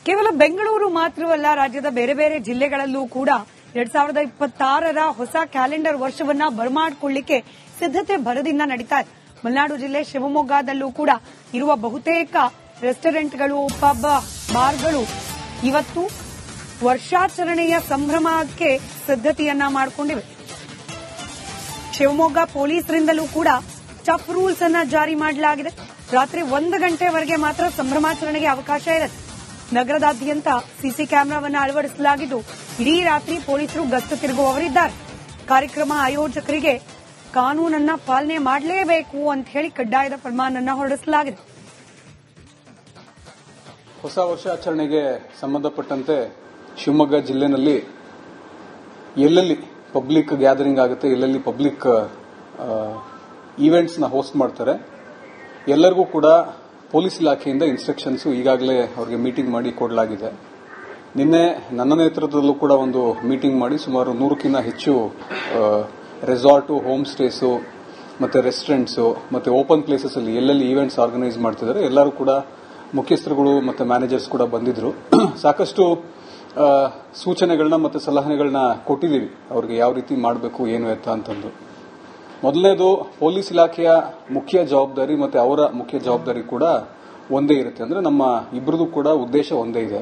ಕೇವಲ ಬೆಂಗಳೂರು ಮಾತ್ರವಲ್ಲ, ರಾಜ್ಯದ ಬೇರೆ ಬೇರೆ ಜಿಲ್ಲೆಗಳಲ್ಲೂ ಕೂಡ 2026ರ ಹೊಸ ಕ್ಯಾಲೆಂಡರ್ ವರ್ಷವನ್ನ ಬರಮಾಡಿಕೊಳ್ಳಿಕ್ಕೆ ಸಿದ್ಧತೆ ಭರದಿಂದ ನಡೀತಾ ಇದೆ. ಮಲೆನಾಡು ಜಿಲ್ಲೆ ಶಿವಮೊಗ್ಗದಲ್ಲೂ ಕೂಡ ಇರುವ ಬಹುತೇಕ ರೆಸ್ಟೋರೆಂಟ್ಗಳು, ಪಬ್, ಬಾರ್ಗಳು ಇವತ್ತು ವರ್ಷಾಚರಣೆಯ ಸಂಭ್ರಮಕ್ಕೆ ಸಿದ್ಧತೆಯನ್ನ ಮಾಡಿಕೊಂಡಿವೆ. ಶಿವಮೊಗ್ಗ ಪೊಲೀಸರಿಂದಲೂ ಕೂಡ ಟಫ್ ರೂಲ್ಸ್ ಅನ್ನ ಜಾರಿ ಮಾಡಲಾಗಿದೆ. ರಾತ್ರಿ 1 ಗಂಟೆವರೆಗೆ ಮಾತ್ರ ಸಂಭ್ರಮಾಚರಣೆಗೆ ಅವಕಾಶ ಇರುತ್ತೆ. ನಗರದಾದ್ಯಂತ ಸಿಸಿ ಕ್ಯಾಮೆರಾವನ್ನು ಅಳವಡಿಸಲಾಗಿದ್ದು ಇಡೀ ರಾತ್ರಿ ಪೊಲೀಸರು ಗಸ್ತು ತಿರುಗುವವರಿದ್ದಾರೆ. ಕಾರ್ಯಕ್ರಮ ಆಯೋಜಕರಿಗೆ ಕಾನೂನನ್ನ ಪಾಲನೆ ಮಾಡಲೇಬೇಕು ಅಂತ ಹೇಳಿ ಕಡ್ಡಾಯದ ಫರ್ಮಾನನ್ನ ಹೊರಡಿಸಲಾಗಿದೆ. ಹೊಸ ವರ್ಷಾಚರಣೆಗೆ ಸಂಬಂಧಪಟ್ಟಂತೆ ಶಿವಮೊಗ್ಗ ಜಿಲ್ಲೆನಲ್ಲಿ ಎಲ್ಲೆಲ್ಲಿ ಪಬ್ಲಿಕ್ ಗ್ಯಾದರಿಂಗ್ ಆಗುತ್ತೆ, ಎಲ್ಲೆಲ್ಲಿ ಪಬ್ಲಿಕ್ ಈವೆಂಟ್ಸ್ ನ ಹೋಸ್ಟ್ ಮಾಡ್ತಾರೆ, ಎಲ್ಲರಿಗೂ ಕೂಡ ಪೊಲೀಸ್ ಇಲಾಖೆಯಿಂದ ಇನ್ಸ್ಟ್ರಕ್ಷನ್ಸ್ ಈಗಾಗಲೇ ಅವರಿಗೆ ಮೀಟಿಂಗ್ ಮಾಡಿ ಕೊಡಲಾಗಿದೆ. ನಿನ್ನೆ ನನ್ನ ನೇತೃತ್ವದಲ್ಲೂ ಕೂಡ ಒಂದು ಮೀಟಿಂಗ್ ಮಾಡಿ ಸುಮಾರು 100ಕ್ಕಿಂತ ಹೆಚ್ಚು ರೆಸಾರ್ಟು, ಹೋಮ್ ಸ್ಟೇಸು ಮತ್ತೆ ರೆಸ್ಟೋರೆಂಟ್ಸು ಮತ್ತೆ ಓಪನ್ ಪ್ಲೇಸಸ್ ಅಲ್ಲಿ ಎಲ್ಲೆಲ್ಲಿ ಈವೆಂಟ್ಸ್ ಆರ್ಗನೈಸ್ ಮಾಡ್ತಿದ್ದಾರೆ ಎಲ್ಲರೂ ಕೂಡ ಮುಖ್ಯಸ್ಥರುಗಳು ಮತ್ತೆ ಮ್ಯಾನೇಜರ್ಸ್ ಕೂಡ ಬಂದಿದ್ರು. ಸಾಕಷ್ಟು ಸೂಚನೆಗಳನ್ನ ಮತ್ತೆ ಸಲಹೆಗಳನ್ನ ಕೊಟ್ಟಿದ್ದೀವಿ ಅವ್ರಿಗೆ ಯಾವ ರೀತಿ ಮಾಡಬೇಕು ಏನು ಎತ್ತ ಅಂತಂದು. ಮೊದಲನೇದು, ಪೊಲೀಸ್ ಇಲಾಖೆಯ ಮುಖ್ಯ ಜವಾಬ್ದಾರಿ ಮತ್ತೆ ಅವರ ಮುಖ್ಯ ಜವಾಬ್ದಾರಿ ಕೂಡ ಒಂದೇ ಇರುತ್ತೆ. ಅಂದ್ರೆ ನಮ್ಮ ಇಬ್ಬರದು ಕೂಡ ಉದ್ದೇಶ ಒಂದೇ ಇದೆ.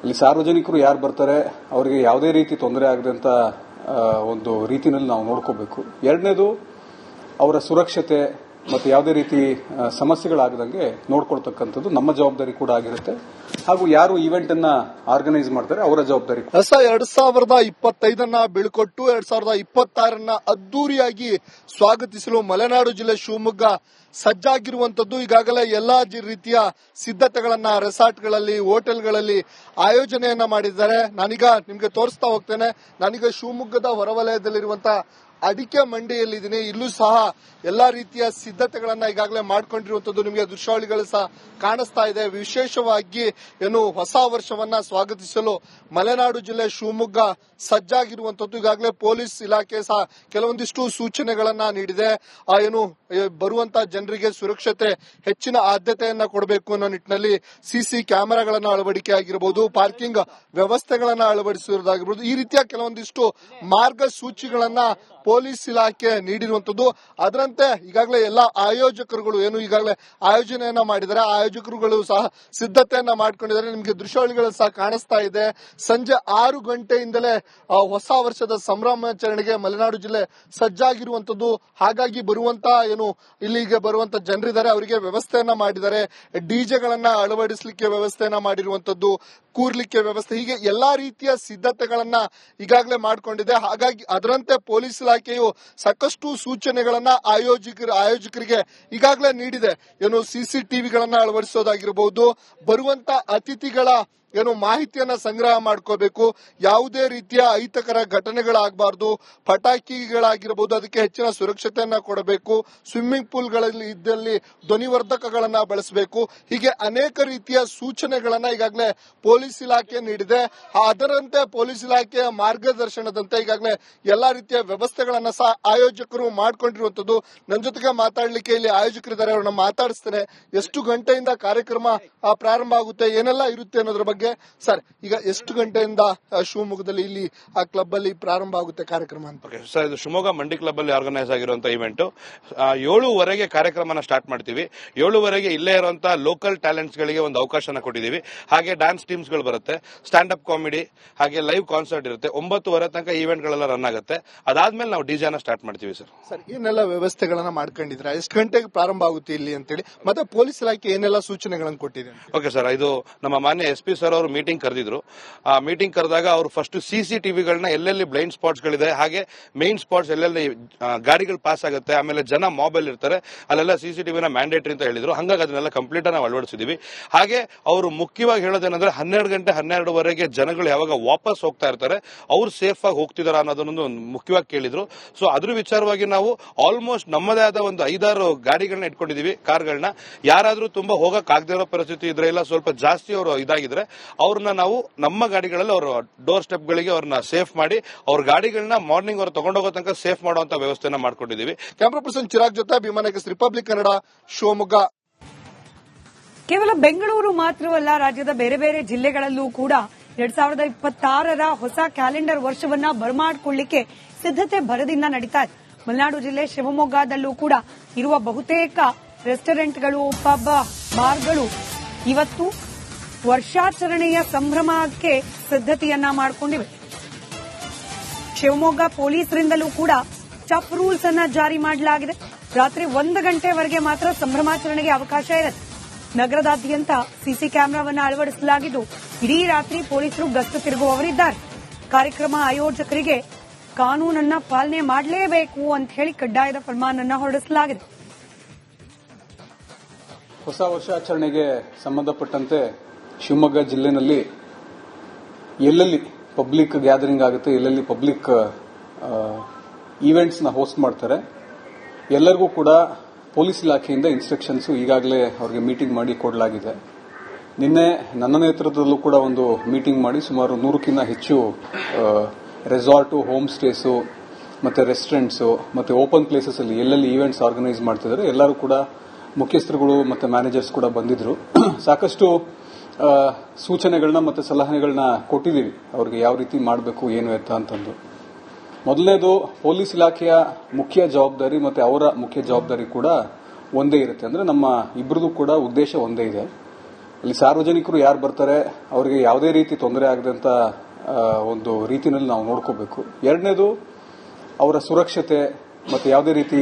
ಇಲ್ಲಿ ಸಾರ್ವಜನಿಕರು ಯಾರು ಬರ್ತಾರೆ ಅವರಿಗೆ ಯಾವುದೇ ರೀತಿ ತೊಂದರೆ ಆಗದಂತ ಒಂದು ರೀತಿನಲ್ಲಿ ನಾವು ನೋಡ್ಕೋಬೇಕು. ಎರಡನೇದು, ಅವರ ಸುರಕ್ಷತೆ ಮತ್ತೆ ಯಾವುದೇ ರೀತಿ ಸಮಸ್ಯೆಗಳಾಗದಂಗೆ ನೋಡ್ಕೊಳ್ತಕ್ಕಂಥದ್ದು ನಮ್ಮ ಜವಾಬ್ದಾರಿ ಕೂಡ ಆಗಿರುತ್ತೆ. ಹಾಗೂ ಯಾರು ಈವೆಂಟ್ ಅನ್ನ ಆರ್ಗನೈಸ್ ಮಾಡ್ತಾರೆ ಅವರ ಜವಾಬ್ದಾರಿ. 2025 ಬೀಳ್ಕೊಟ್ಟು 2026 ಅದ್ದೂರಿಯಾಗಿ ಸ್ವಾಗತಿಸಲು ಮಲೆನಾಡು ಜಿಲ್ಲೆ ಶಿವಮೊಗ್ಗ ಸಜ್ಜಾಗಿರುವಂತದ್ದು. ಈಗಾಗಲೇ ಎಲ್ಲಾ ರೀತಿಯ ಸಿದ್ಧತೆಗಳನ್ನ ರೆಸಾರ್ಟ್ಗಳಲ್ಲಿ, ಹೋಟೆಲ್ಗಳಲ್ಲಿ ಆಯೋಜನೆಯನ್ನ ಮಾಡಿದ್ದಾರೆ. ನಾನೀಗ ನಿಮ್ಗೆ ತೋರಿಸ್ತಾ ಹೋಗ್ತೇನೆ. ನಾನೀಗ ಶಿವಮೊಗ್ಗದ ಹೊರವಲಯದಲ್ಲಿರುವಂತಹ ಅಡಿಕೆ ಮಂಡಿಯಲ್ಲಿದ್ದೀನಿ. ಇಲ್ಲೂ ಸಹ ಎಲ್ಲಾ ರೀತಿಯ ಸಿದ್ಧತೆಗಳನ್ನ ಈಗಾಗಲೇ ಮಾಡ್ಕೊಂಡಿರುವಂತದ್ದು ನಿಮಗೆ ದೃಶ್ಯಾವಳಿಗಳು ಸಹ ಕಾಣಿಸ್ತಾ ಇದೆ. ವಿಶೇಷವಾಗಿ ಏನು ಹೊಸ ವರ್ಷವನ್ನ ಸ್ವಾಗತಿಸಲು ಮಲೆನಾಡು ಜಿಲ್ಲೆ ಶಿವಮೊಗ್ಗ ಸಜ್ಜಾಗಿರುವಂತದ್ದು. ಈಗಾಗಲೇ ಪೊಲೀಸ್ ಇಲಾಖೆ ಸಹ ಕೆಲವೊಂದಿಷ್ಟು ಸೂಚನೆಗಳನ್ನ ನೀಡಿದೆ. ಏನು ಬರುವಂತ ಜನರಿಗೆ ಸುರಕ್ಷತೆ ಹೆಚ್ಚಿನ ಆದ್ಯತೆಯನ್ನ ಕೊಡಬೇಕು ಅನ್ನೋ ನಿಟ್ಟಿನಲ್ಲಿ ಸಿಸಿ ಕ್ಯಾಮೆರಾಗಳನ್ನ ಅಳವಡಿಕೆ ಆಗಿರಬಹುದು, ಪಾರ್ಕಿಂಗ್ ವ್ಯವಸ್ಥೆಗಳನ್ನ ಅಳವಡಿಸಿರುವುದಾಗಿರಬಹುದು, ಈ ರೀತಿಯ ಕೆಲವೊಂದಿಷ್ಟು ಮಾರ್ಗಸೂಚಿಗಳನ್ನ ಪೊಲೀಸ್ ಇಲಾಖೆ ನೀಡಿರುವಂತದ್ದು. ಅದರಂತೆ ಈಗಾಗಲೇ ಎಲ್ಲಾ ಆಯೋಜಕರುಗಳು ಏನು ಈಗಾಗಲೇ ಆಯೋಜನೆಯನ್ನ ಮಾಡಿದ್ದಾರೆ, ಆಯೋಜಕರುಗಳು ಸಹ ಸಿದ್ಧತೆಯನ್ನ ಮಾಡ್ಕೊಂಡಿದ್ದಾರೆ. ನಿಮಗೆ ದೃಶ್ಯಾವಳಿಗಳು ಸಹ ಕಾಣಿಸ್ತಾ ಇದೆ. ಸಂಜೆ 6 ಗಂಟೆಯಿಂದಲೇ ಹೊಸ ವರ್ಷದ ಸಂಭ್ರಮಾಚರಣೆಗೆ ಮಲೆನಾಡು ಜಿಲ್ಲೆ ಸಜ್ಜಾಗಿರುವಂತದ್ದು. ಹಾಗಾಗಿ ಬರುವಂತ ಏನು ಇಲ್ಲಿಗೆ ಬರುವಂತ ಜನರಿದ್ದಾರೆ ಅವರಿಗೆ ವ್ಯವಸ್ಥೆಯನ್ನ ಮಾಡಿದ್ದಾರೆ. ಡಿಜೆಗಳನ್ನ ಅಳವಡಿಸಲಿಕ್ಕೆ ವ್ಯವಸ್ಥೆಯನ್ನ ಮಾಡಿರುವಂತದ್ದು, ಕೂರ್ಲಿಕ್ಕೆ ವ್ಯವಸ್ಥೆ, ಹೀಗೆ ಎಲ್ಲಾ ರೀತಿಯ ಸಿದ್ಧತೆಗಳನ್ನ ಈಗಾಗಲೇ ಮಾಡಿಕೊಂಡಿದೆ. ಹಾಗಾಗಿ ಅದರಂತೆ ಪೊಲೀಸ್ ಇಲಾಖೆಯು ಸಾಕಷ್ಟು ಸೂಚನೆಗಳನ್ನ ಆಯೋಜಕರಿಗೆ ಈಗಾಗಲೇ ನೀಡಿದೆ. ಏನು ಸಿಸಿಟಿವಿಗಳನ್ನ ಅಳವಡಿಸೋದಾಗಿರಬಹುದು, ಬರುವಂತ ಅತಿಥಿಗಳ ಏನು ಮಾಹಿತಿಯನ್ನ ಸಂಗ್ರಹ ಮಾಡ್ಕೋಬೇಕು, ಯಾವುದೇ ರೀತಿಯ ಅಹಿತಕರ ಘಟನೆಗಳಾಗಬಾರದು, ಪಟಾಕಿಗಳಾಗಿರಬಹುದು ಅದಕ್ಕೆ ಹೆಚ್ಚಿನ ಸುರಕ್ಷತೆಯನ್ನ ಕೊಡಬೇಕು, ಸ್ವಿಮ್ಮಿಂಗ್ ಪೂಲ್ಗಳಲ್ಲಿ ಇದ್ದಲ್ಲಿ ಧ್ವನಿವರ್ಧಕಗಳನ್ನ ಬಳಸಬೇಕು, ಹೀಗೆ ಅನೇಕ ರೀತಿಯ ಸೂಚನೆಗಳನ್ನ ಈಗಾಗಲೇ ಪೊಲೀಸ್ ಇಲಾಖೆ ನೀಡಿದೆ. ಅದರಂತೆ ಪೊಲೀಸ್ ಇಲಾಖೆಯ ಮಾರ್ಗದರ್ಶನದಂತೆ ಈಗಾಗಲೇ ಎಲ್ಲಾ ರೀತಿಯ ವ್ಯವಸ್ಥೆಗಳನ್ನ ಸಹ ಆಯೋಜಕರು ಮಾಡ್ಕೊಂಡಿರುವಂತದ್ದು. ನನ್ನ ಜೊತೆಗೆ ಮಾತಾಡ್ಲಿಕ್ಕೆ ಇಲ್ಲಿ ಆಯೋಜಕರಿದ್ದಾರೆ, ಅವ್ರನ್ನ ಮಾತಾಡಿಸ್ತೇನೆ. ಎಷ್ಟು ಗಂಟೆಯಿಂದ ಕಾರ್ಯಕ್ರಮ ಪ್ರಾರಂಭ ಆಗುತ್ತೆ, ಏನೆಲ್ಲ ಇರುತ್ತೆ ಅನ್ನೋದ್ರ ಬಗ್ಗೆ. ಸರ್, ಈಗ ಎಷ್ಟು ಗಂಟೆಯಿಂದ ಶಿವಮೊಗ್ಗದಲ್ಲಿ ಇಲ್ಲಿ ಆ ಕ್ಲಬ್ ಅಲ್ಲಿ ಪ್ರಾರಂಭ ಆಗುತ್ತೆ ಕಾರ್ಯಕ್ರಮ ಅಂತ? ಸರ್, ಇದು ಶಿವಮೊಗ್ಗ ಮಂಡಿ ಕ್ಲಬ್ ಅಲ್ಲಿ ಆರ್ಗನೈಸ್ ಆಗಿರುವಂತಹ ಇವೆಂಟ್. 7:15 ಕಾರ್ಯಕ್ರಮನ ಸ್ಟಾರ್ಟ್ ಮಾಡ್ತೀವಿ. 7:15 ಇಲ್ಲೇ ಇರುವಂತಹ ಲೋಕಲ್ ಟ್ಯಾಲೆಂಟ್ಸ್ ಗಳಿಗೆ ಒಂದು ಅವಕಾಶನ ಕೊಟ್ಟಿದ್ದೀವಿ. ಹಾಗೆ ಡ್ಯಾನ್ಸ್ ಟೀಮ್ಸ್ ಗಳು ಬರುತ್ತೆ, ಸ್ಟ್ಯಾಂಡ್ ಅಪ್ ಕಾಮಿಡಿ, ಹಾಗೆ ಲೈವ್ ಕಾನ್ಸರ್ಟ್ ಇರುತ್ತೆ. 9:30 ತನಕ ಈವೆಂಟ್ ಗಳೆಲ್ಲ ರನ್ ಆಗುತ್ತೆ. ಅದಾದ್ಮೇಲೆ ನಾವು ಡಿಜೆನ ಸ್ಟಾರ್ಟ್ ಮಾಡ್ತೀವಿ. ಸರ್, ಏನೆಲ್ಲ ವ್ಯವಸ್ಥೆಗಳನ್ನ ಮಾಡ್ಕೊಂಡಿದ್ರೆ, ಎಷ್ಟು ಗಂಟೆಗೆ ಪ್ರಾರಂಭ ಆಗುತ್ತೆ ಇಲ್ಲಿ ಅಂತೇಳಿ, ಮತ್ತೆ ಪೊಲೀಸ್ ಇಲಾಖೆ ಏನೆಲ್ಲ ಸೂಚನೆಗಳನ್ನು ಕೊಟ್ಟಿದೆ? ಓಕೆ ಸರ್, ಇದು ನಮ್ಮ ಮಾನ್ಯ SP ಸರ್ ಅವರು ಮೀಟಿಂಗ್ ಕರೆದಿದ್ರು. ಆ ಮೀಟಿಂಗ್ ಕರೆದಾಗ ಅವರು ಫಸ್ಟ್ CCTVಗಳನ್ನ ಎಲ್ಲೆಲ್ಲಿ ಬ್ಲೈಂಡ್ ಸ್ಪಾಟ್ಸ್ ಗಳಿದೆ, ಹಾಗೆ ಮೇನ್ ಸ್ಪಾಟ್ಸ್ ಎಲ್ಲೆಲ್ಲಿ ಗಾಡಿಗಳು ಪಾಸ್ ಆಗುತ್ತೆ, ಆಮೇಲೆ ಜನ ಮೊಬೈಲ್ ಇರ್ತಾರೆ, ಅಲ್ಲೆಲ್ಲ CCTVನ ಮ್ಯಾಂಡೇಟರಿ ಅಂತ ಹೇಳಿದ್ರು. ಹಾಗಾಗಿ ಅದನ್ನೆಲ್ಲ ಕಂಪ್ಲೀಟ್ ನಾವು ಅಳವಡಿಸಿದೀವಿ. ಹಾಗೆ ಅವರು ಮುಖ್ಯವಾಗಿ ಹೇಳೋದೇನಂದ್ರೆ 12 ಗಂಟೆ 12:30 ಜನಗಳು ಯಾವಾಗ ವಾಪಸ್ ಹೋಗ್ತಾ ಇರ್ತಾರೆ ಅವ್ರು ಸೇಫ್ ಆಗಿ ಹೋಗ್ತಿದಾರ ಅನ್ನೋದನ್ನೊಂದು ಮುಖ್ಯವಾಗಿ ಕೇಳಿದ್ರು. ಸೊ ಅದ್ರ ವಿಚಾರವಾಗಿ ನಾವು ಆಲ್ಮೋಸ್ಟ್ ನಮ್ಮದೇ ಆದ ಒಂದು 5-6 ಗಾಡಿಗಳನ್ನ ಇಟ್ಕೊಂಡಿದೀವಿ, ಕಾರ್ಗಳನ್ನ. ಯಾರಾದ್ರೂ ತುಂಬಾ ಹೋಗಕ್ ಆಗದೆ ಇರೋ ಪರಿಸ್ಥಿತಿ ಇದ್ರೆ, ಇಲ್ಲ ಸ್ವಲ್ಪ ಜಾಸ್ತಿ ಅವರು ಇದಾಗಿದ್ರೆ ಅವ್ರನ್ನ ನಾವು ನಮ್ಮ ಗಾಡಿಗಳಲ್ಲಿ ಅವ್ರ ಡೋರ್ ಸ್ಟೆಪ್ ಗಳಿಗೆ ಅವ್ರನ್ನ ಸೇಫ್ ಮಾಡಿ ಅವ್ರ ಗಾಡಿಗಳನ್ನ ಮಾರ್ನಿಂಗ್ ಅವ್ರು ತಗೊಂಡೋಗೋ ತನಕ ಸೇಫ್ ಮಾಡುವಂತ ವ್ಯವಸ್ಥೆನ ಮಾಡ್ಕೊಂಡಿದೀವಿ. ಕ್ಯಾಮರಾ ಪರ್ಸನ್ ಚಿರಾಗ್ ಜೊತೆ ಅಭಿಮಾನ ರಿಪಬ್ಲಿಕ್ ಕನ್ನಡ, ಶಿವಮೊಗ್ಗ. ಕೇವಲ ಬೆಂಗಳೂರು ಮಾತ್ರವಲ್ಲ, ರಾಜ್ಯದ ಬೇರೆ ಬೇರೆ ಜಿಲ್ಲೆಗಳಲ್ಲೂ ಕೂಡ 2026ರ ಹೊಸ ಕ್ಯಾಲೆಂಡರ್ ವರ್ಷವನ್ನ ಬರಮಾಡಿಕೊಳ್ಳಿಕ್ಕೆ ಸಿದ್ಧತೆ ಭರದಿಂದ ನಡೀತಾ ಇದೆ. ಮಲೆನಾಡು ಜಿಲ್ಲೆ ಶಿವಮೊಗ್ಗದಲ್ಲೂ ಕೂಡ ಇರುವ ಬಹುತೇಕ ರೆಸ್ಟೋರೆಂಟ್ಗಳು, ಪಬ್, ಬಾರ್ಗಳು ಇವತ್ತು ವರ್ಷಾಚರಣೆಯ ಸಂಭ್ರಮಕ್ಕೆ ಸಿದ್ಧತೆಯನ್ನ ಮಾಡಿಕೊಂಡಿವೆ. ಶಿವಮೊಗ್ಗ ಪೊಲೀಸರಿಂದಲೂ ಕೂಡ ಟಫ್ ರೂಲ್ಸ್ ಅನ್ನ ಜಾರಿ ಮಾಡಲಾಗಿದೆ. ರಾತ್ರಿ 1 ಗಂಟೆವರೆಗೆ ಮಾತ್ರ ಸಂಭ್ರಮಾಚರಣೆಗೆ ಅವಕಾಶ ಇರುತ್ತೆ. ನಗರದಾದ್ಯಂತ ಸಿಸಿ ಕ್ಯಾಮೆರಾವನ್ನು ಅಳವಡಿಸಲಾಗಿದ್ದು ಇಡೀ ರಾತ್ರಿ ಪೊಲೀಸರು ಗಸ್ತು ತಿರುಗುವವರಿದ್ದಾರೆ. ಕಾರ್ಯಕ್ರಮ ಆಯೋಜಕರಿಗೆ ಕಾನೂನನ್ನ ಪಾಲನೆ ಮಾಡಲೇಬೇಕು ಅಂತ ಹೇಳಿ ಕಡ್ಡಾಯದ ಫರ್ಮಾನನ್ನ ಹೊರಡಿಸಲಾಗಿದೆ. ಹೊಸ ವರ್ಷಾಚರಣೆಗೆ ಸಂಬಂಧಪಟ್ಟಂತೆ ಶಿವಮೊಗ್ಗ ಜಿಲ್ಲೆನಲ್ಲಿ ಎಲ್ಲೆಲ್ಲಿ ಪಬ್ಲಿಕ್ ಗ್ಯಾದರಿಂಗ್ ಆಗುತ್ತೆ, ಎಲ್ಲೆಲ್ಲಿ ಪಬ್ಲಿಕ್ ಈವೆಂಟ್ಸ್ ನ ಹೋಸ್ಟ್ ಮಾಡ್ತಾರೆ, ಎಲ್ಲರಿಗೂ ಕೂಡ ಪೊಲೀಸ್ ಇಲಾಖೆಯಿಂದ ಇನ್ಸ್ಟ್ರಕ್ಷನ್ಸ್ ಈಗಾಗಲೇ ಅವರಿಗೆ ಮೀಟಿಂಗ್ ಮಾಡಿ ಕೊಡಲಾಗಿದೆ. ನಿನ್ನೆ ನನ್ನ ನೇತೃತ್ವದಲ್ಲೂ ಕೂಡ ಒಂದು ಮೀಟಿಂಗ್ ಮಾಡಿ ಸುಮಾರು 100ಕ್ಕಿಂತ ಹೆಚ್ಚು ರೆಸಾರ್ಟು, ಹೋಮ್ ಸ್ಟೇಸು ಮತ್ತೆ ರೆಸ್ಟೋರೆಂಟ್ಸು ಮತ್ತೆ ಓಪನ್ ಪ್ಲೇಸಸ್ ಅಲ್ಲಿ ಎಲ್ಲೆಲ್ಲಿ ಈವೆಂಟ್ಸ್ ಆರ್ಗನೈಸ್ ಮಾಡ್ತಿದ್ದಾರೆ ಎಲ್ಲರೂ ಕೂಡ ಮುಖ್ಯಸ್ಥರುಗಳು ಮತ್ತೆ ಮ್ಯಾನೇಜರ್ಸ್ ಕೂಡ ಬಂದಿದ್ರು. ಸಾಕಷ್ಟು ಸೂಚನೆಗಳನ್ನ ಮತ್ತೆ ಸಲಹೆಗಳನ್ನ ಕೊಟ್ಟಿದ್ದೀವಿ ಅವ್ರಿಗೆ ಯಾವ ರೀತಿ ಮಾಡಬೇಕು ಏನು ಎತ್ತ ಅಂತಂದು. ಮೊದಲನೇದು, ಪೊಲೀಸ್ ಇಲಾಖೆಯ ಮುಖ್ಯ ಜವಾಬ್ದಾರಿ ಮತ್ತೆ ಅವರ ಮುಖ್ಯ ಜವಾಬ್ದಾರಿ ಕೂಡ ಒಂದೇ ಇರುತ್ತೆ. ಅಂದ್ರೆ ನಮ್ಮ ಇಬ್ಬರದು ಕೂಡ ಉದ್ದೇಶ ಒಂದೇ ಇದೆ. ಅಲ್ಲಿ ಸಾರ್ವಜನಿಕರು ಯಾರು ಬರ್ತಾರೆ ಅವರಿಗೆ ಯಾವುದೇ ರೀತಿ ತೊಂದರೆ ಆಗದಂತ ಒಂದು ರೀತಿಯಲ್ಲಿ ನಾವು ನೋಡ್ಕೋಬೇಕು. ಎರಡನೇದು, ಅವರ ಸುರಕ್ಷತೆ ಮತ್ತೆ ಯಾವುದೇ ರೀತಿ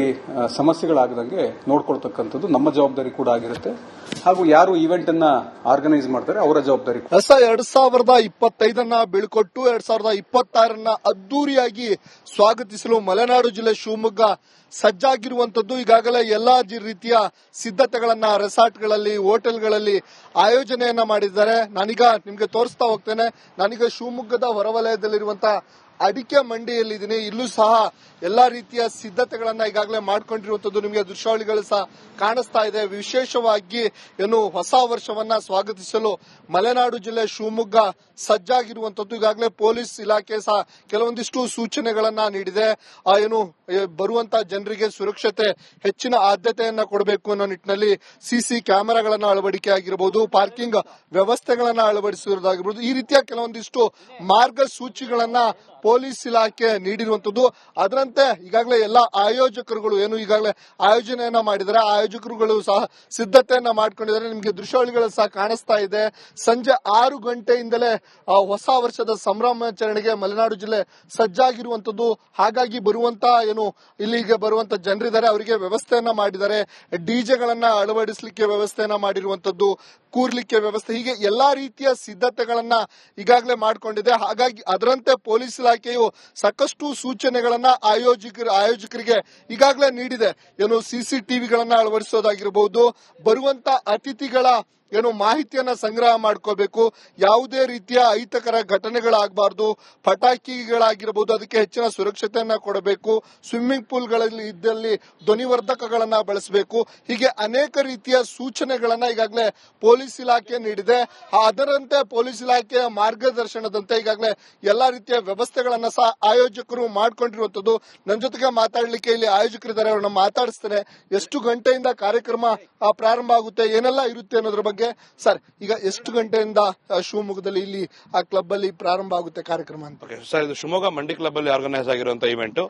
ಸಮಸ್ಯೆಗಳಾಗದಂಗೆ ನೋಡ್ಕೊಳ್ತಕ್ಕಂಥದ್ದು ನಮ್ಮ ಜವಾಬ್ದಾರಿ ಕೂಡ ಆಗಿರುತ್ತೆ. ಹಾಗೂ ಯಾರು ಈವೆಂಟ್ ಅನ್ನ ಆರ್ಗನೈಸ್ ಮಾಡ್ತಾರೆ ಅವರ ಜವಾಬ್ದಾರಿ. 2025 ಬೀಳ್ಕೊಟ್ಟು 2026 ಅದ್ದೂರಿಯಾಗಿ ಸ್ವಾಗತಿಸಲು ಮಲೆನಾಡು ಜಿಲ್ಲೆ ಶಿವಮೊಗ್ಗ ಸಜ್ಜಾಗಿರುವಂತದ್ದು. ಈಗಾಗಲೇ ಎಲ್ಲಾ ರೀತಿಯ ಸಿದ್ಧತೆಗಳನ್ನ ರೆಸಾರ್ಟ್ಗಳಲ್ಲಿ, ಹೋಟೆಲ್ಗಳಲ್ಲಿ ಆಯೋಜನೆಯನ್ನ ಮಾಡಿದ್ದಾರೆ. ನಾನೀಗ ನಿಮ್ಗೆ ತೋರಿಸ್ತಾ ಹೋಗ್ತೇನೆ. ನಾನೀಗ ಶಿವಮೊಗ್ಗದ ಹೊರವಲಯದಲ್ಲಿರುವಂತಹ ಅಡಿಕೆ ಮಂಡಿಯಲ್ಲಿದ್ದೀನಿ. ಇಲ್ಲೂ ಸಹ ಎಲ್ಲಾ ರೀತಿಯ ಸಿದ್ಧತೆಗಳನ್ನ ಈಗಾಗಲೇ ಮಾಡ್ಕೊಂಡಿರುವಂತದ್ದು ನಿಮಗೆ ದೃಶ್ಯಾವಳಿಗಳು ಸಹ ಕಾಣಿಸ್ತಾ ಇದೆ. ವಿಶೇಷವಾಗಿ ಏನು ಹೊಸ ವರ್ಷವನ್ನ ಸ್ವಾಗತಿಸಲು ಮಲೆನಾಡು ಜಿಲ್ಲೆ ಶಿವಮೊಗ್ಗ ಸಜ್ಜಾಗಿರುವಂತದ್ದು. ಈಗಾಗಲೇ ಪೊಲೀಸ್ ಇಲಾಖೆ ಸಹ ಕೆಲವೊಂದಿಷ್ಟು ಸೂಚನೆಗಳನ್ನ ನೀಡಿದೆ. ಏನು ಬರುವಂತ ಜನರಿಗೆ ಸುರಕ್ಷತೆ ಹೆಚ್ಚಿನ ಆದ್ಯತೆಯನ್ನ ಕೊಡಬೇಕು ಅನ್ನೋ ನಿಟ್ಟಿನಲ್ಲಿ ಸಿಸಿ ಕ್ಯಾಮೆರಾಗಳನ್ನ ಅಳವಡಿಕೆ ಆಗಿರಬಹುದು, ಪಾರ್ಕಿಂಗ್ ವ್ಯವಸ್ಥೆಗಳನ್ನ ಅಳವಡಿಸಿರುವುದಾಗಿರಬಹುದು, ಈ ರೀತಿಯ ಕೆಲವೊಂದಿಷ್ಟು ಮಾರ್ಗಸೂಚಿಗಳನ್ನ ಪೊಲೀಸ್ ಇಲಾಖೆ ನೀಡಿರುವಂತದ್ದು. ಅದರಂತೆ ಈಗಾಗಲೇ ಎಲ್ಲ ಆಯೋಜಕರುಗಳು ಏನು ಈಗಾಗಲೇ ಆಯೋಜನೆಯನ್ನ ಮಾಡಿದ್ದಾರೆ, ಆಯೋಜಕರುಗಳು ಸಹ ಸಿದ್ಧತೆಯನ್ನ ಮಾಡ್ಕೊಂಡಿದ್ದಾರೆ. ನಿಮಗೆ ದೃಶ್ಯಾವಳಿಗಳು ಸಹ ಕಾಣಿಸ್ತಾ ಇದೆ. ಸಂಜೆ 6 ಗಂಟೆಯಿಂದಲೇ ಹೊಸ ವರ್ಷದ ಸಂಭ್ರಮಾಚರಣೆಗೆ ಮಲೆನಾಡು ಜಿಲ್ಲೆ ಸಜ್ಜಾಗಿರುವಂತದ್ದು. ಹಾಗಾಗಿ ಬರುವಂತ ಏನು ಇಲ್ಲಿಗೆ ಬರುವಂತ ಜನರಿದ್ದಾರೆ ಅವರಿಗೆ ವ್ಯವಸ್ಥೆಯನ್ನ ಮಾಡಿದ್ದಾರೆ. ಡಿಜೆಗಳನ್ನ ಅಳವಡಿಸಲಿಕ್ಕೆ ವ್ಯವಸ್ಥೆಯನ್ನ ಮಾಡಿರುವಂತದ್ದು, ಕೂರ್ಲಿಕ್ಕೆ ವ್ಯವಸ್ಥೆ, ಹೀಗೆ ಎಲ್ಲಾ ರೀತಿಯ ಸಿದ್ಧತೆಗಳನ್ನ ಈಗಾಗಲೇ ಮಾಡಿಕೊಂಡಿದೆ. ಹಾಗಾಗಿ ಅದರಂತೆ ಪೊಲೀಸ್ ಇಲಾಖೆಯು ಸಾಕಷ್ಟು ಸೂಚನೆಗಳನ್ನ ಆಯೋಜಕರಿಗೆ ಈಗಾಗಲೇ ನೀಡಿದೆ. ಏನು ಸಿಸಿಟಿವಿಗಳನ್ನ ಅಳವಡಿಸೋದಾಗಿರಬಹುದು, ಬರುವಂತ ಅತಿಥಿಗಳ ಏನು ಮಾಹಿತಿಯನ್ನ ಸಂಗ್ರಹ ಮಾಡ್ಕೋಬೇಕು, ಯಾವುದೇ ರೀತಿಯ ಅಹಿತಕರ ಘಟನೆಗಳಾಗಬಾರ್ದು, ಪಟಾಕಿಗಳಾಗಿರಬಹುದು ಅದಕ್ಕೆ ಹೆಚ್ಚಿನ ಸುರಕ್ಷತೆಯನ್ನ ಕೊಡಬೇಕು, ಸ್ವಿಮ್ಮಿಂಗ್ ಪೂಲ್ಗಳಲ್ಲಿ ಇದ್ದಲ್ಲಿ ಧ್ವನಿವರ್ಧಕಗಳನ್ನ ಬಳಸಬೇಕು, ಹೀಗೆ ಅನೇಕ ರೀತಿಯ ಸೂಚನೆಗಳನ್ನ ಈಗಾಗಲೇ ಪೊಲೀಸ್ ಇಲಾಖೆ ನೀಡಿದೆ. ಅದರಂತೆ ಪೊಲೀಸ್ ಇಲಾಖೆಯ ಮಾರ್ಗದರ್ಶನದಂತೆ ಈಗಾಗಲೇ ಎಲ್ಲಾ ರೀತಿಯ ವ್ಯವಸ್ಥೆಗಳನ್ನ ಸಹ ಆಯೋಜಕರು ಮಾಡ್ಕೊಂಡಿರುವಂತದ್ದು. ನನ್ನ ಜೊತೆಗೆ ಮಾತಾಡ್ಲಿಕ್ಕೆ ಇಲ್ಲಿ ಆಯೋಜಕರಿದ್ದಾರೆ, ಅವ್ರನ್ನ ಮಾತಾಡಿಸ್ತೇನೆ. ಎಷ್ಟು ಗಂಟೆಯಿಂದ ಕಾರ್ಯಕ್ರಮ ಪ್ರಾರಂಭ ಆಗುತ್ತೆ, ಏನೆಲ್ಲ ಇರುತ್ತೆ ಅನ್ನೋದ್ರ ಬಗ್ಗೆ. ಸರ್, ಈಗ ಎಷ್ಟು ಗಂಟೆಯಿಂದ ಶಿವಮೊಗ್ಗದಲ್ಲಿ ಇಲ್ಲಿ ಆ ಕ್ಲಬ್ ಅಲ್ಲಿ ಪ್ರಾರಂಭ ಆಗುತ್ತೆ ಕಾರ್ಯಕ್ರಮ ಅಂತ? ಸರ್, ಇದು ಶಿವಮೊಗ್ಗ ಮಂಡಿ ಕ್ಲಬ್ ಅಲ್ಲಿ ಆರ್ಗನೈಸ್ ಆಗಿರುವಂತಹ ಇವೆಂಟ್.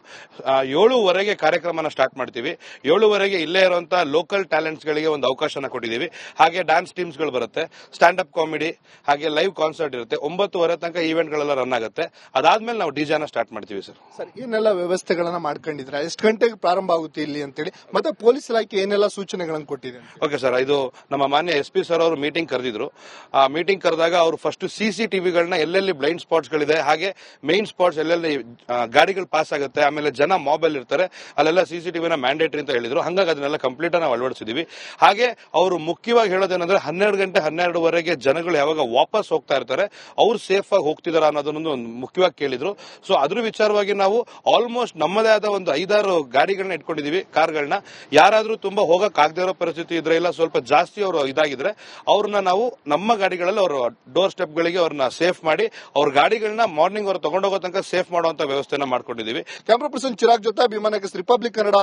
7:15 ಕಾರ್ಯಕ್ರಮನ ಸ್ಟಾರ್ಟ್ ಮಾಡ್ತೀವಿ. 7:15 ಇಲ್ಲೇ ಇರುವಂತಹ ಲೋಕಲ್ ಟ್ಯಾಲೆಂಟ್ಸ್ ಗಳಿಗೆ ಒಂದು ಅವಕಾಶನ ಕೊಟ್ಟಿದ್ದೀವಿ. ಹಾಗೆ ಡ್ಯಾನ್ಸ್ ಟೀಮ್ಸ್ ಗಳು ಬರುತ್ತೆ, ಸ್ಟ್ಯಾಂಡ್ ಅಪ್ ಕಾಮಿಡಿ, ಹಾಗೆ ಲೈವ್ ಕಾನ್ಸರ್ಟ್ ಇರುತ್ತೆ. 9:30 ತನಕ ಈವೆಂಟ್ ಗಳೆಲ್ಲ ರನ್ ಆಗುತ್ತೆ. ಅದಾದ್ಮೇಲೆ ನಾವು ಡಿಜೆನ ಸ್ಟಾರ್ಟ್ ಮಾಡ್ತೀವಿ. ಸರ್, ಏನೆಲ್ಲ ವ್ಯವಸ್ಥೆಗಳನ್ನ ಮಾಡ್ಕೊಂಡಿದ್ರೆ, ಎಷ್ಟು ಗಂಟೆಗೆ ಪ್ರಾರಂಭ ಆಗುತ್ತೆ ಇಲ್ಲಿ ಅಂತೇಳಿ, ಮತ್ತೆ ಪೊಲೀಸ್ ಇಲಾಖೆ ಏನೆಲ್ಲ ಸೂಚನೆಗಳನ್ನು ಕೊಟ್ಟಿದೆ? ಓಕೆ ಸರ್, ಇದು ನಮ್ಮ ಮಾನ್ಯ SP ಸರ್ ಅವರು ಮೀಟಿಂಗ್ ಕರೆದಿದ್ರು. ಆ ಮೀಟಿಂಗ್ ಕರೆದಾಗ ಅವರು ಫಸ್ಟ್ CCTVಗಳನ್ನ ಎಲ್ಲೆಲ್ಲಿ ಬ್ಲೈಂಡ್ ಸ್ಪಾಟ್ಸ್ ಗಳಿದೆ, ಹಾಗೆ ಮೇನ್ ಸ್ಪಾಟ್ಸ್ ಎಲ್ಲೆಲ್ಲಿ ಗಾಡಿಗಳು ಪಾಸ್ ಆಗುತ್ತೆ, ಆಮೇಲೆ ಜನ ಮೊಬೈಲ್ ಇರ್ತಾರೆ, ಅಲ್ಲೆಲ್ಲ CCTVನ ಮ್ಯಾಂಡೇಟರಿ ಅಂತ ಹೇಳಿದ್ರು. ಹಾಗಾಗಿ ಅದನ್ನೆಲ್ಲ ಕಂಪ್ಲೀಟ್ ನಾವು ಅಳವಡಿಸಿದೀವಿ. ಹಾಗೆ ಅವರು ಮುಖ್ಯವಾಗಿ ಹೇಳೋದೇನಂದ್ರೆ 12 ಗಂಟೆ 12:30 ಜನಗಳು ಯಾವಾಗ ವಾಪಸ್ ಹೋಗ್ತಾ ಇರ್ತಾರೆ ಅವ್ರು ಸೇಫ್ ಆಗಿ ಹೋಗ್ತಿದಾರ ಅನ್ನೋದನ್ನು ಮುಖ್ಯವಾಗಿ ಕೇಳಿದ್ರು. ಸೊ ಅದ್ರ ವಿಚಾರವಾಗಿ ನಾವು ಆಲ್ಮೋಸ್ಟ್ ನಮ್ಮದೇ ಆದ ಒಂದು 5-6 ಗಾಡಿಗಳನ್ನ ಇಟ್ಕೊಂಡಿದೀವಿ, ಕಾರ್ಗಳನ್ನ. ಯಾರಾದ್ರೂ ತುಂಬಾ ಹೋಗಕ್ ಆಗದೆ ಇರೋ ಪರಿಸ್ಥಿತಿ ಇದ್ರೆ, ಇಲ್ಲ ಸ್ವಲ್ಪ ಜಾಸ್ತಿ ಅವರು ಇದಾಗಿದ್ರೆ ಅವ್ರನ್ನ ನಾವು ನಮ್ಮ ಗಾಡಿಗಳಲ್ಲಿ ಅವ್ರ ಡೋರ್ ಸ್ಟೆಪ್ ಗಳಿಗೆ ಅವ್ರನ್ನ ಸೇಫ್ ಮಾಡಿ ಅವ್ರ ಗಾಡಿಗಳನ್ನ ಮಾರ್ನಿಂಗ್ ಅವ್ರು ತಗೊಂಡೋಗೋ ತನಕ ಸೇಫ್ ಮಾಡುವಂತ ವ್ಯವಸ್ಥೆನ ಮಾಡ್ಕೊಂಡಿದೀವಿ. ಕ್ಯಾಮರಾ ಪರ್ಸನ್ ಚಿರಾಗ್ ಜೊತೆ ಅಭಿಮಾನಕ್ಕೆ ರಿಪಬ್ಲಿಕ್ ಕನ್ನಡ.